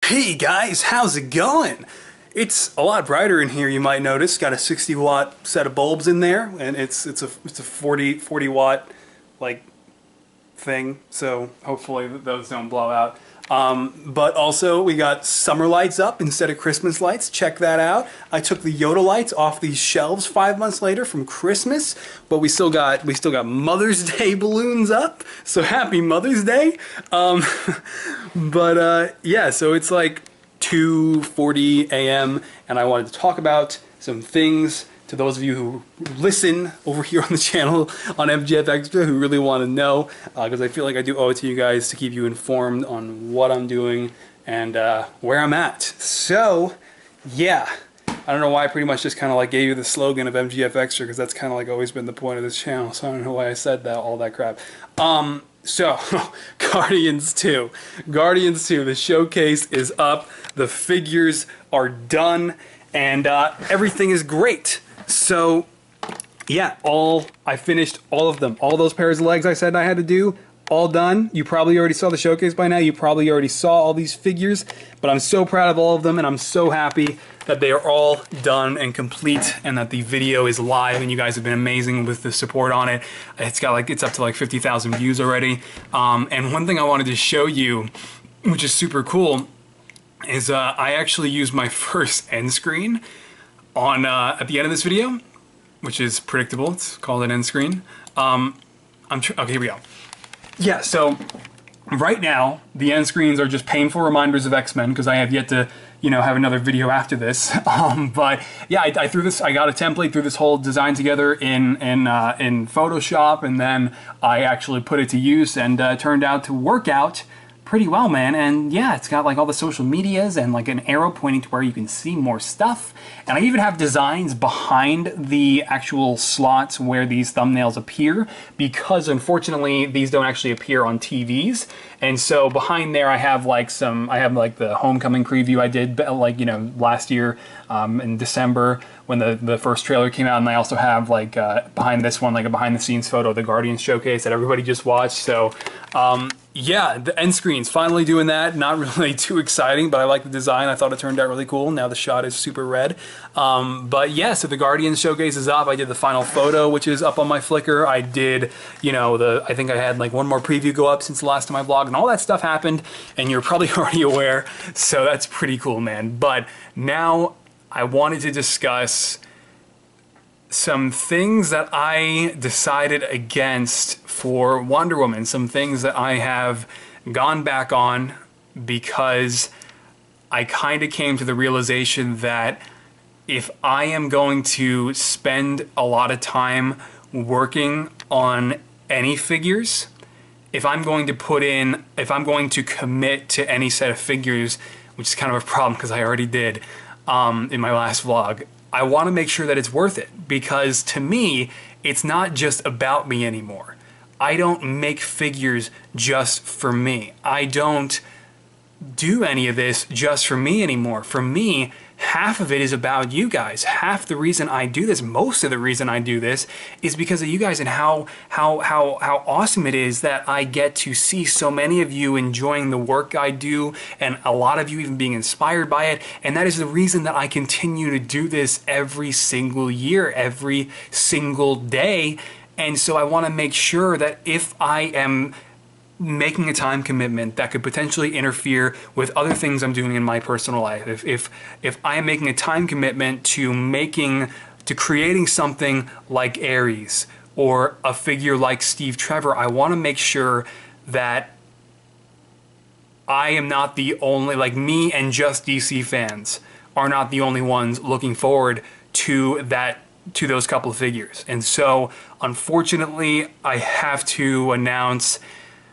Hey guys, how's it going? It's a lot brighter in here, you might notice. Got a 60 watt set of bulbs in there, and it's a 40 watt like thing, so hopefully those don't blow out. But also we got summer lights up instead of Christmas lights. Check that out. I took the Yoda lights off these shelves 5 months later from Christmas, but we still got Mother's Day balloons up. So happy Mother's Day. Yeah, so it's like 2:40 a.m. and I wanted to talk about some things to those of you who listen over here on the channel on MGF Extra who really want to know, because I feel like I do owe it to you guys to keep you informed on what I'm doing and where I'm at. So, yeah, I don't know why I pretty much just kind of like gave you the slogan of MGF Extra, because that's kind of like always been the point of this channel, so I don't know why I said that, all that crap. So, Guardians 2. Guardians 2, the showcase is up, the figures are done, and everything is great. So, yeah, I finished all of them. All those pairs of legs I said I had to do, all done. You probably already saw the showcase by now. You probably already saw all these figures, but I'm so proud of all of them, and I'm so happy that they are all done and complete, and that the video is live, and you guys have been amazing with the support on it. It's up to like 50,000 views already. And one thing I wanted to show you, which is super cool, is I actually used my first end screen on at the end of this video, which is predictable. It's called an end screen. Okay, here we go. Yeah, so right now the end screens are just painful reminders of X-Men, because I have yet to, you know, have another video after this. But yeah, I threw this. I got a template, threw this whole design together in Photoshop, and then I actually put it to use, and it turned out to work out pretty well, man. And yeah, it's got like all the social medias and like an arrow pointing to where you can see more stuff. And I even have designs behind the actual slots where these thumbnails appear, because unfortunately these don't actually appear on TVs. And so behind there I have like the Homecoming preview I did like, you know, last year in December when the first trailer came out, and I also have like behind this one like a behind the scenes photo of the Guardians showcase that everybody just watched. So yeah, the end screens, finally doing that. Not really too exciting, but I like the design. I thought it turned out really cool. Now the shot is super red. But yeah, so the Guardians showcase is up. I did the final photo, which is up on my Flickr. I did, you know, I think I had like one more preview go up since the last time I vlogged, and all that stuff happened, and you're probably already aware. So that's pretty cool, man. But now I wanted to discuss some things that I decided against for Wonder Woman, some things that I have gone back on because I kind of came to the realization that if I am going to spend a lot of time working on any figures, if I'm going to commit to any set of figures, which is kind of a problem because I already did in my last vlog, I want to make sure that it's worth it, because to me, it's not just about me anymore. I don't make figures just for me. I don't do any of this just for me anymore. For me, half of it is about you guys. Half the reason I do this, most of the reason I do this, is because of you guys and how awesome it is that I get to see so many of you enjoying the work I do, and a lot of you even being inspired by it. And that is the reason that I continue to do this every single year, every single day. And so I want to make sure that if I am making a time commitment that could potentially interfere with other things I'm doing in my personal life, if I am making a time commitment to creating something like Ares or a figure like Steve Trevor, I want to make sure that I am not the only, like me and just DC fans are not the only ones looking forward to those couple of figures. And so unfortunately I have to announce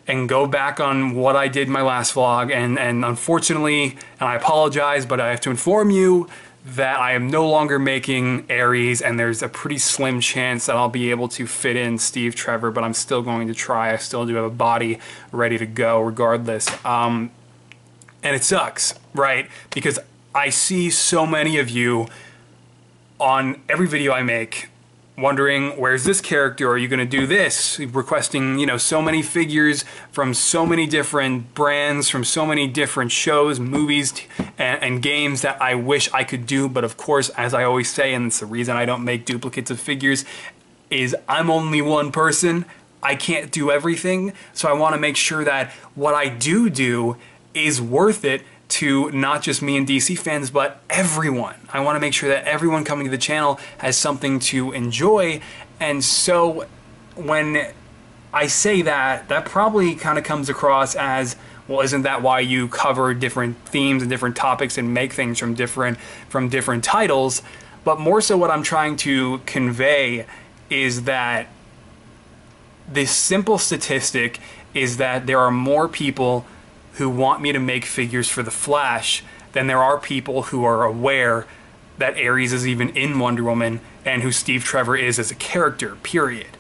and go back on what I did in my last vlog, and unfortunately, and I apologize, but I have to inform you that I am no longer making Ares, and there's a pretty slim chance that I'll be able to fit in Steve Trevor, but I'm still going to try. I still do have a body ready to go regardless. And it sucks, right? Because I see so many of you on every video I make wondering, where's this character? Are you going to do this? Requesting, you know, so many figures from so many different brands, from so many different shows, movies, and games that I wish I could do. But of course, as I always say, and it's the reason I don't make duplicates of figures, is I'm only one person. I can't do everything. So I want to make sure that what I do is worth it to not just me and DC fans, but everyone. I want to make sure that everyone coming to the channel has something to enjoy. And so when I say that, that probably kind of comes across as, well, isn't that why you cover different themes and different topics and make things from different titles? But more so what I'm trying to convey is that this simple statistic is that there are more people who want me to make figures for the Flash than there are people who are aware that Ares is even in Wonder Woman and who Steve Trevor is as a character, period.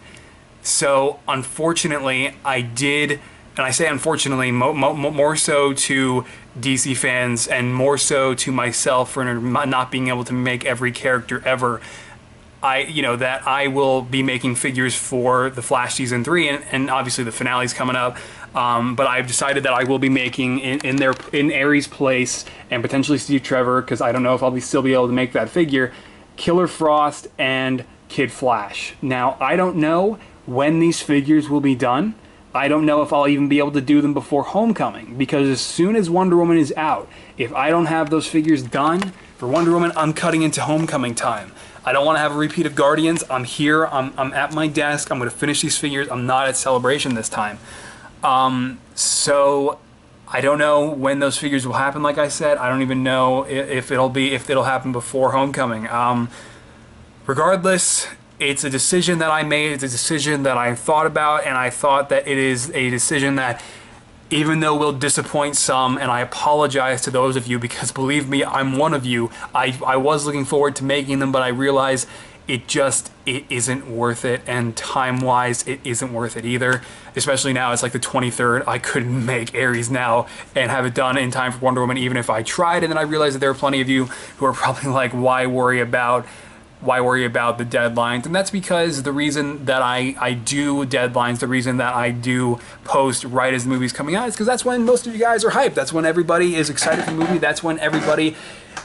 So unfortunately, I did, and I say unfortunately more so to DC fans and more so to myself for not being able to make every character ever, that I will be making figures for the Flash Season 3, and obviously the finale's coming up. But I've decided that I will be making in Ares' place, and potentially Steve Trevor, because I don't know if I'll still be able to make that figure, Killer Frost and Kid Flash. Now, I don't know when these figures will be done. I don't know if I'll even be able to do them before Homecoming, because as soon as Wonder Woman is out, if I don't have those figures done for Wonder Woman, I'm cutting into Homecoming time. I don't want to have a repeat of Guardians. I'm here, I'm at my desk, I'm going to finish these figures. I'm not at Celebration this time. So I don't know when those figures will happen. Like I said, I don't even know if it'll happen before Homecoming. Regardless, it's a decision that I made. It's a decision that I thought about, and I thought that it is a decision that, even though will disappoint some, and I apologize to those of you, because believe me, I'm one of you. I was looking forward to making them, but I realize it isn't worth it, and time-wise, it isn't worth it either. Especially now, it's like the 23rd. I couldn't make Ares now and have it done in time for Wonder Woman, even if I tried. And then I realized that there are plenty of you who are probably like, why worry about the deadlines? And that's because the reason that I do deadlines, the reason that I do post right as the movie's coming out, is because that's when most of you guys are hyped. That's when everybody is excited for the movie. That's when everybody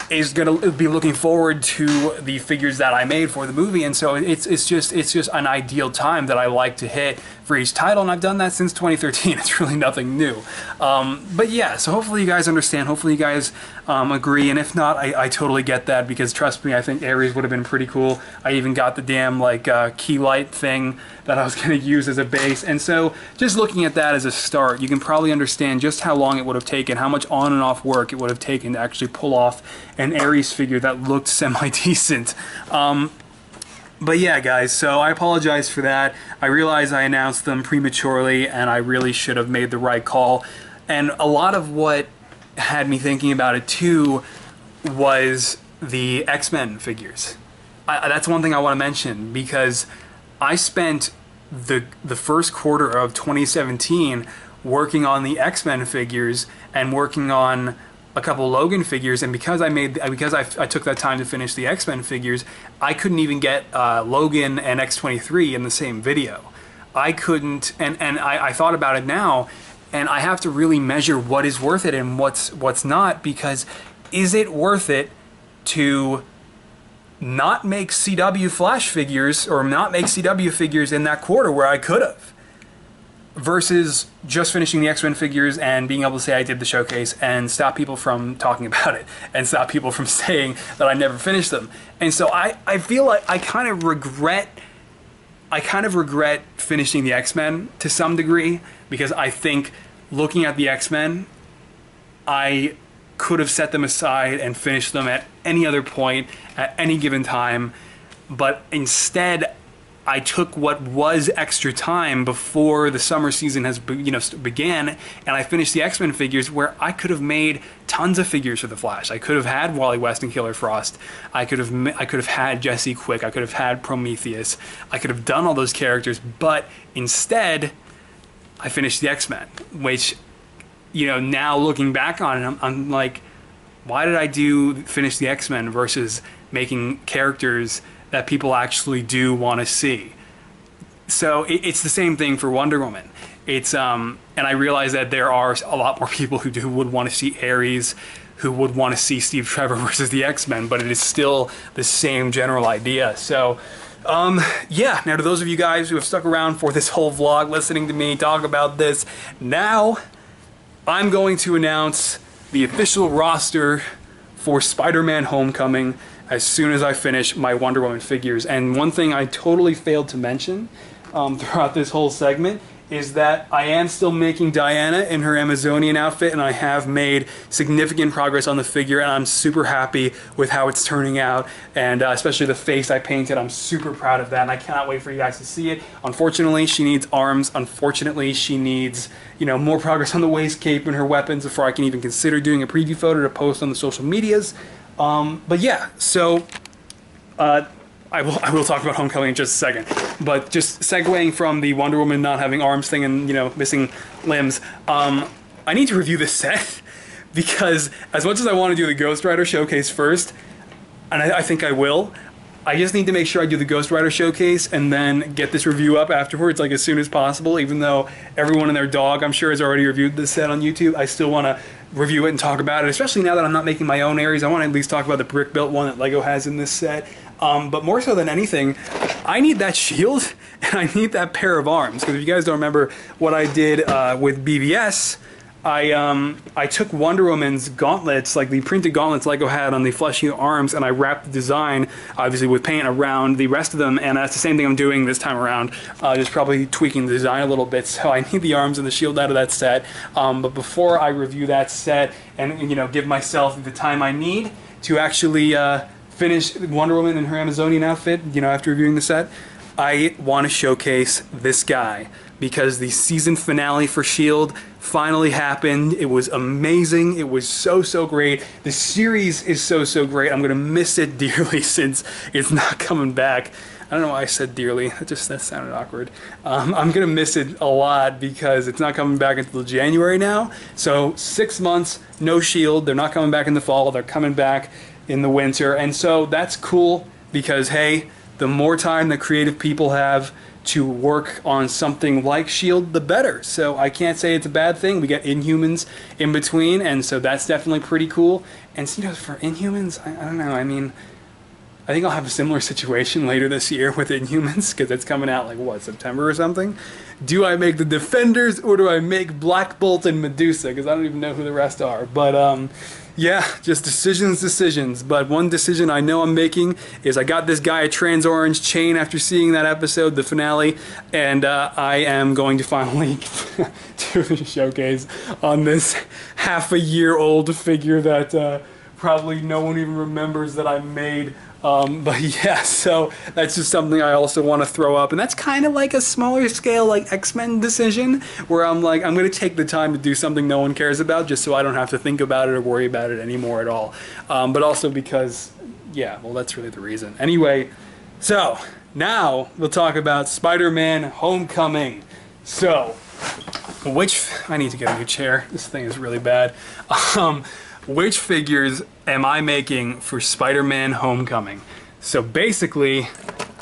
is gonna be looking forward to the figures that I made for the movie. And so it's just an ideal time that I like to hit for each title, and I've done that since 2013. It's really nothing new. But yeah, so hopefully you guys understand, hopefully you guys agree, and if not, I totally get that, because trust me, I think Ares would have been pretty cool. I even got the damn like key light thing that I was going to use as a base, and so just looking at that as a start, you can probably understand just how long it would have taken, how much on and off work it would have taken to actually pull off an Ares figure that looked semi-decent. But yeah, guys, so I apologize for that. I realize I announced them prematurely, and I really should have made the right call. And a lot of what had me thinking about it too was the X-Men figures. That's one thing I want to mention, because I spent the first quarter of 2017 working on the X-Men figures and working on a couple Logan figures, and because I took that time to finish the X-Men figures, I couldn't even get Logan and X-23 in the same video. I couldn't, and I thought about it now, and I have to really measure what is worth it and what's not, because is it worth it to not make CW Flash figures, or not make CW figures in that quarter where I could have, versus just finishing the X-Men figures and being able to say I did the showcase and stop people from talking about it and stop people from saying that I never finished them. And so I feel like I kind of regret finishing the X-Men to some degree, because I think looking at the X-Men, I could have set them aside and finished them at any other point, at any given time, but instead I took what was extra time before the summer season began, and I finished the X-Men figures, where I could have made tons of figures for the Flash. I could have had Wally West and Killer Frost. I could have had Jesse Quick. I could have had Prometheus. I could have done all those characters, but instead I finished the X-Men, which, now looking back on it, I'm like, why did I finish the X-Men versus making characters that people actually do want to see. So it's the same thing for Wonder Woman. It's and I realize that there are a lot more people who would want to see Ares, who would want to see Steve Trevor versus the X-Men, but it is still the same general idea. So yeah, now to those of you guys who have stuck around for this whole vlog, listening to me talk about this, now I'm going to announce the official roster for Spider-Man Homecoming as soon as I finish my Wonder Woman figures. And one thing I totally failed to mention throughout this whole segment is that I am still making Diana in her Amazonian outfit, and I have made significant progress on the figure, and I'm super happy with how it's turning out, and especially the face I painted. I'm super proud of that, and I cannot wait for you guys to see it. Unfortunately, she needs arms. Unfortunately, she needs, you know, more progress on the waist cape and her weapons before I can even consider doing a preview photo to post on the social medias. But yeah, so I will talk about Homecoming in just a second, but just segueing from the Wonder Woman not having arms thing and, you know, missing limbs, I need to review this set because as much as I want to do the Ghost Rider showcase first, and I think I will, I just need to make sure I do the Ghost Rider showcase and then get this review up afterwards, like as soon as possible. Even though everyone and their dog, I'm sure, has already reviewed this set on YouTube, I still want to review it and talk about it, especially now that I'm not making my own Ares. I want to at least talk about the brick-built one that LEGO has in this set. But more so than anything, I need that shield and I need that pair of arms. Because if you guys don't remember what I did with BVS, I took Wonder Woman's gauntlets, like the printed gauntlets LEGO had on the fleshy arms, and I wrapped the design, obviously with paint, around the rest of them, and that's the same thing I'm doing this time around, just probably tweaking the design a little bit. So I need the arms and the shield out of that set. But before I review that set and, you know, give myself the time I need to actually finish Wonder Woman in her Amazonian outfit, you know, after reviewing the set, I want to showcase this guy because the season finale for S.H.I.E.L.D. finally happened. It was amazing. It was so, so great. The series is so, so great. I'm going to miss it dearly since it's not coming back. I don't know why I said dearly. That sounded awkward. I'm going to miss it a lot because it's not coming back until January now. So 6 months, no S.H.I.E.L.D. They're not coming back in the fall. They're coming back in the winter. And so that's cool because, hey, the more time the creative people have to work on something like S.H.I.E.L.D., the better. So I can't say it's a bad thing. We get Inhumans in between, and so that's definitely pretty cool. And, you know, for Inhumans, I don't know. I mean, I think I'll have a similar situation later this year with Inhumans because it's coming out like, what, September or something? Do I make the Defenders or do I make Black Bolt and Medusa? Because I don't even know who the rest are. But, yeah, just decisions. But one decision I know I'm making is I got this guy a trans orange chain after seeing that episode, the finale, and I am going to finally do the showcase on this half-a-year-old figure that probably no one even remembers that I made. But yeah, so that's just something I also want to throw up, and that's kind of like a smaller scale, like X-Men decision, where I'm like, I'm going to take the time to do something no one cares about, just so I don't have to think about it or worry about it anymore at all. But also because, yeah, well, that's really the reason. Anyway, so now we'll talk about Spider-Man Homecoming. So, I need to get a new chair. This thing is really bad. Which figures am I making for Spider-Man Homecoming? So basically,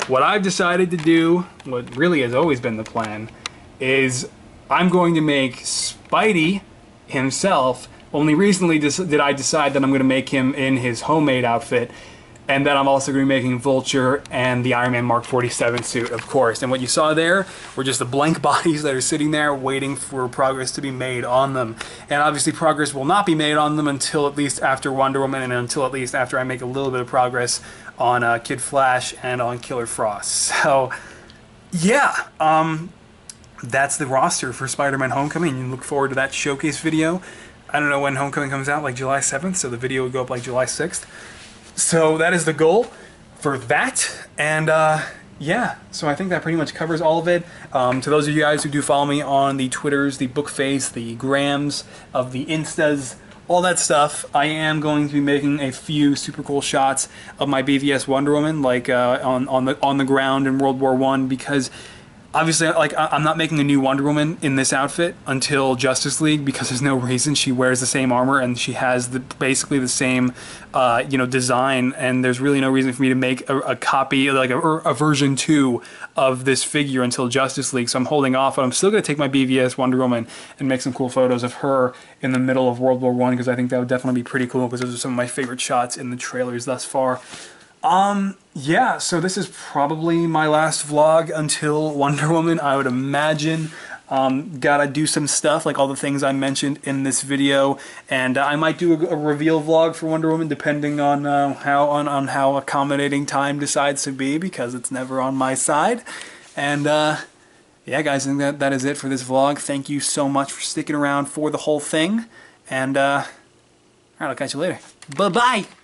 what I've decided to do, what really has always been the plan, is I'm going to make Spidey himself. Only recently did I decide that I'm going to make him in his homemade outfit, and then I'm also going to be making Vulture and the Iron Man Mark 47 suit, of course. And what you saw there were just the blank bodies that are sitting there waiting for progress to be made on them. And obviously progress will not be made on them until at least after Wonder Woman and until at least after I make a little bit of progress on Kid Flash and on Killer Frost. So, yeah, that's the roster for Spider-Man Homecoming. You can look forward to that showcase video. I don't know when Homecoming comes out, like July 7th, so the video would go up like July 6th. So that is the goal for that, and yeah, so I think that pretty much covers all of it. To those of you guys who do follow me on the Twitters, the Bookface, the Grams, of the Instas, all that stuff, I am going to be making a few super cool shots of my BVS Wonder Woman, like on the ground in World War I, because obviously, like, I'm not making a new Wonder Woman in this outfit until Justice League, because there's no reason. She wears the same armor and she has basically the same, you know, design, and there's really no reason for me to make a copy, like a version 2 of this figure until Justice League. So I'm holding off, but I'm still going to take my BVS Wonder Woman and make some cool photos of her in the middle of World War I, because I think that would definitely be pretty cool, because those are some of my favorite shots in the trailers thus far. Yeah, so this is probably my last vlog until Wonder Woman, I would imagine. Gotta do some stuff, like all the things I mentioned in this video, and I might do a reveal vlog for Wonder Woman, depending on how accommodating time decides to be, because it's never on my side. And yeah, guys, I think that is it for this vlog. Thank you so much for sticking around for the whole thing, and alright, I'll catch you later. Bye-bye!